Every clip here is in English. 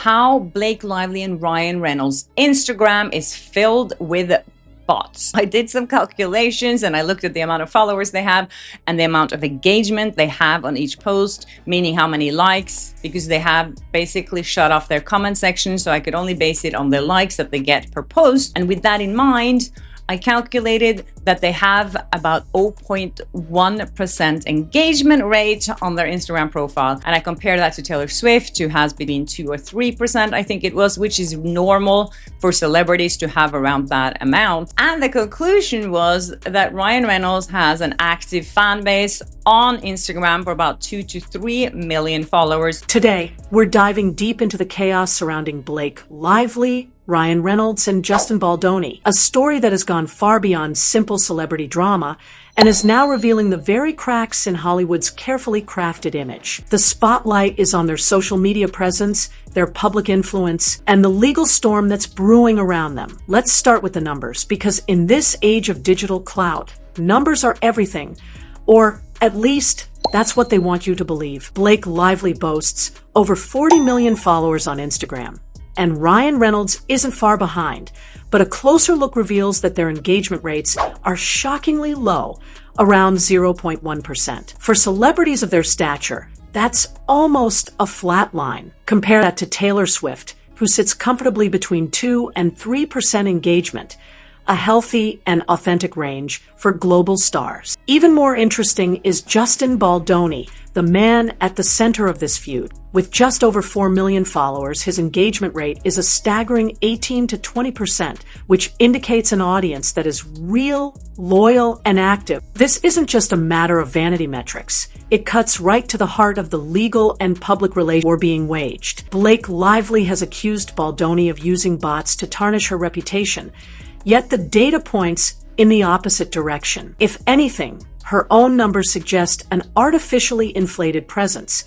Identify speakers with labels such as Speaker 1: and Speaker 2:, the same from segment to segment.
Speaker 1: how Blake Lively and Ryan Reynolds' Instagram is filled with bots. I did some calculations and I looked at the amount of followers they have and the amount of engagement they have on each post, meaning how many likes, because they have basically shut off their comment section, so I could only base it on the likes that they get per post. And with that in mind, I calculated that they have about 0.1% engagement rate on their Instagram profile. And I compared that to Taylor Swift, who has between 2 or 3%, I think it was, which is normal for celebrities to have around that amount. And the conclusion was that Ryan Reynolds has an active fan base on Instagram for about 2 to 3 million followers.
Speaker 2: Today, we're diving deep into the chaos surrounding Blake Lively, Ryan Reynolds, and Justin Baldoni, a story that has gone far beyond simple celebrity drama and is now revealing the very cracks in Hollywood's carefully crafted image. The spotlight is on their social media presence, their public influence, and the legal storm that's brewing around them. Let's start with the numbers, because in this age of digital clout, numbers are everything, or at least that's what they want you to believe. Blake Lively boasts over 40 million followers on Instagram, and Ryan Reynolds isn't far behind, but a closer look reveals that their engagement rates are shockingly low, around 0.1%. For celebrities of their stature, that's almost a flat line. Compare that to Taylor Swift, who sits comfortably between 2 and 3% engagement, a healthy and authentic range for global stars. Even more interesting is Justin Baldoni, the man at the center of this feud. With just over 4 million followers, his engagement rate is a staggering 18 to 20%, which indicates an audience that is real, loyal, and active. This isn't just a matter of vanity metrics. It cuts right to the heart of the legal and public relations war being waged. Blake Lively has accused Baldoni of using bots to tarnish her reputation, yet the data points in the opposite direction. If anything, her own numbers suggest an artificially inflated presence,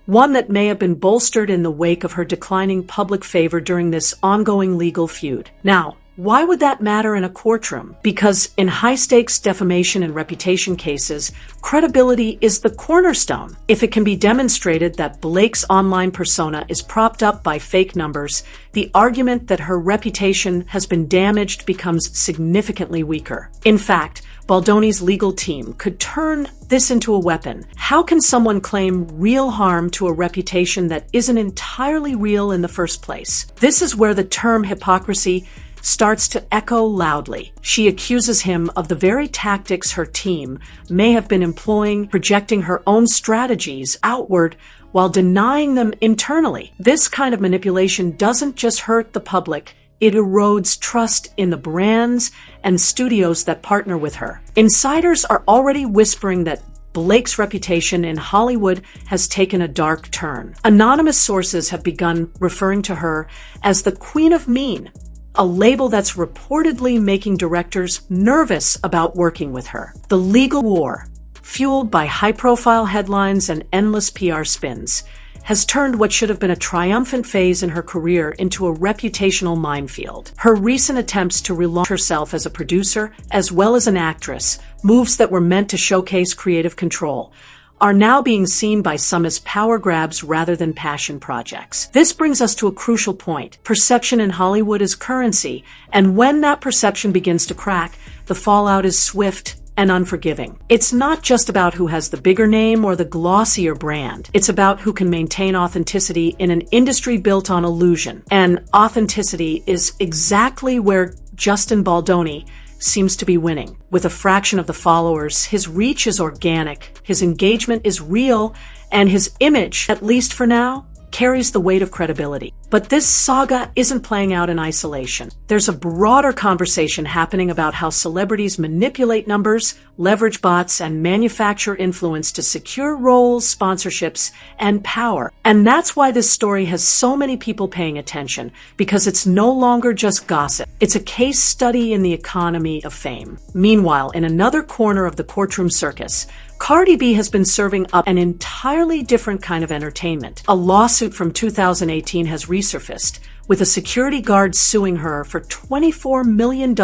Speaker 2: one that may have been bolstered in the wake of her declining public favor during this ongoing legal feud. Now, why would that matter in a courtroom? Because in high-stakes defamation and reputation cases, credibility is the cornerstone. If it can be demonstrated that Blake's online persona is propped up by fake numbers, the argument that her reputation has been damaged becomes significantly weaker. In fact, Baldoni's legal team could turn this into a weapon. How can someone claim real harm to a reputation that isn't entirely real in the first place? This is where the term hypocrisy starts to echo loudly. She accuses him of the very tactics her team may have been employing, projecting her own strategies outward while denying them internally. This kind of manipulation doesn't just hurt the public, it erodes trust in the brands and studios that partner with her. Insiders are already whispering that Blake's reputation in Hollywood has taken a dark turn. Anonymous sources have begun referring to her as the Queen of Mean, a label that's reportedly making directors nervous about working with her. The legal war, fueled by high-profile headlines and endless PR spins, has turned what should have been a triumphant phase in her career into a reputational minefield. Her recent attempts to relaunch herself as a producer, as well as an actress, moves that were meant to showcase creative control, are now being seen by some as power grabs rather than passion projects. This brings us to a crucial point. Perception in Hollywood is currency, and when that perception begins to crack, the fallout is swift and unforgiving. It's not just about who has the bigger name or the glossier brand. It's about who can maintain authenticity in an industry built on illusion. And authenticity is exactly where Justin Baldoni seems to be winning. With a fraction of the followers, his reach is organic, his engagement is real, and his image, at least for now, carries the weight of credibility. But this saga isn't playing out in isolation. There's a broader conversation happening about how celebrities manipulate numbers, leverage bots, and manufacture influence to secure roles, sponsorships, and power. And that's why this story has so many people paying attention, because it's no longer just gossip. It's a case study in the economy of fame. Meanwhile, in another corner of the courtroom circus, Cardi B has been serving up an entirely different kind of entertainment. A lawsuit from 2018 has resurfaced, with a security guard suing her for $24 million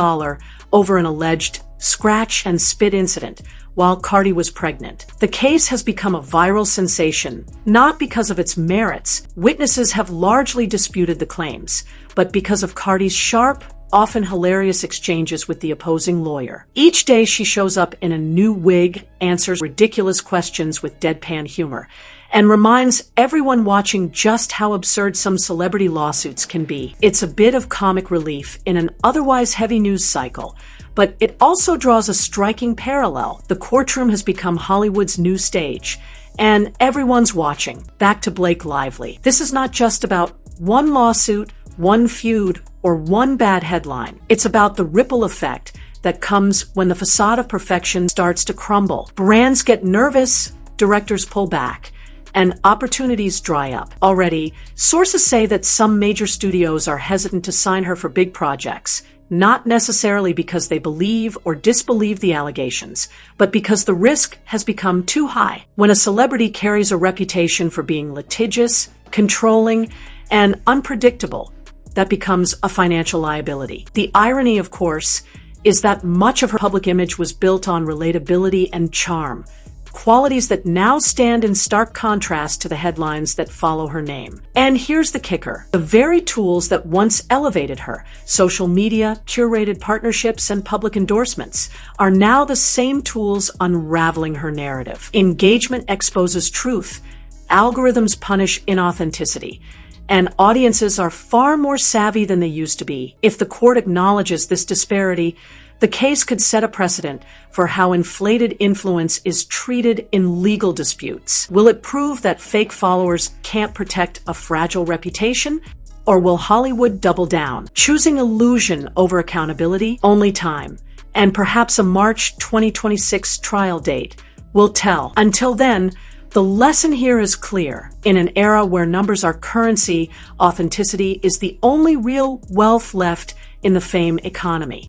Speaker 2: over an alleged scratch and spit incident, while Cardi was pregnant. The case has become a viral sensation, not because of its merits. Witnesses have largely disputed the claims, but because of Cardi's sharp, often hilarious exchanges with the opposing lawyer. Each day she shows up in a new wig, answers ridiculous questions with deadpan humor, and reminds everyone watching just how absurd some celebrity lawsuits can be. It's a bit of comic relief in an otherwise heavy news cycle, but it also draws a striking parallel. The courtroom has become Hollywood's new stage, and everyone's watching. Back to Blake Lively. This is not just about one lawsuit, one feud, or one bad headline. It's about the ripple effect that comes when the facade of perfection starts to crumble. Brands get nervous, directors pull back, and opportunities dry up. Already, sources say that some major studios are hesitant to sign her for big projects, not necessarily because they believe or disbelieve the allegations, but because the risk has become too high. When a celebrity carries a reputation for being litigious, controlling, and unpredictable, that becomes a financial liability. The irony, of course, is that much of her public image was built on relatability and charm, qualities that now stand in stark contrast to the headlines that follow her name. And here's the kicker. The very tools that once elevated her, social media, curated partnerships, and public endorsements, are now the same tools unraveling her narrative. Engagement exposes truth, algorithms punish inauthenticity, and audiences are far more savvy than they used to be. If the court acknowledges this disparity, the case could set a precedent for how inflated influence is treated in legal disputes. Will it prove that fake followers can't protect a fragile reputation? Or will Hollywood double down, choosing illusion over accountability? Only time, and perhaps a March 2026 trial date, will tell. Until then, the lesson here is clear. In an era where numbers are currency, authenticity is the only real wealth left in the fame economy.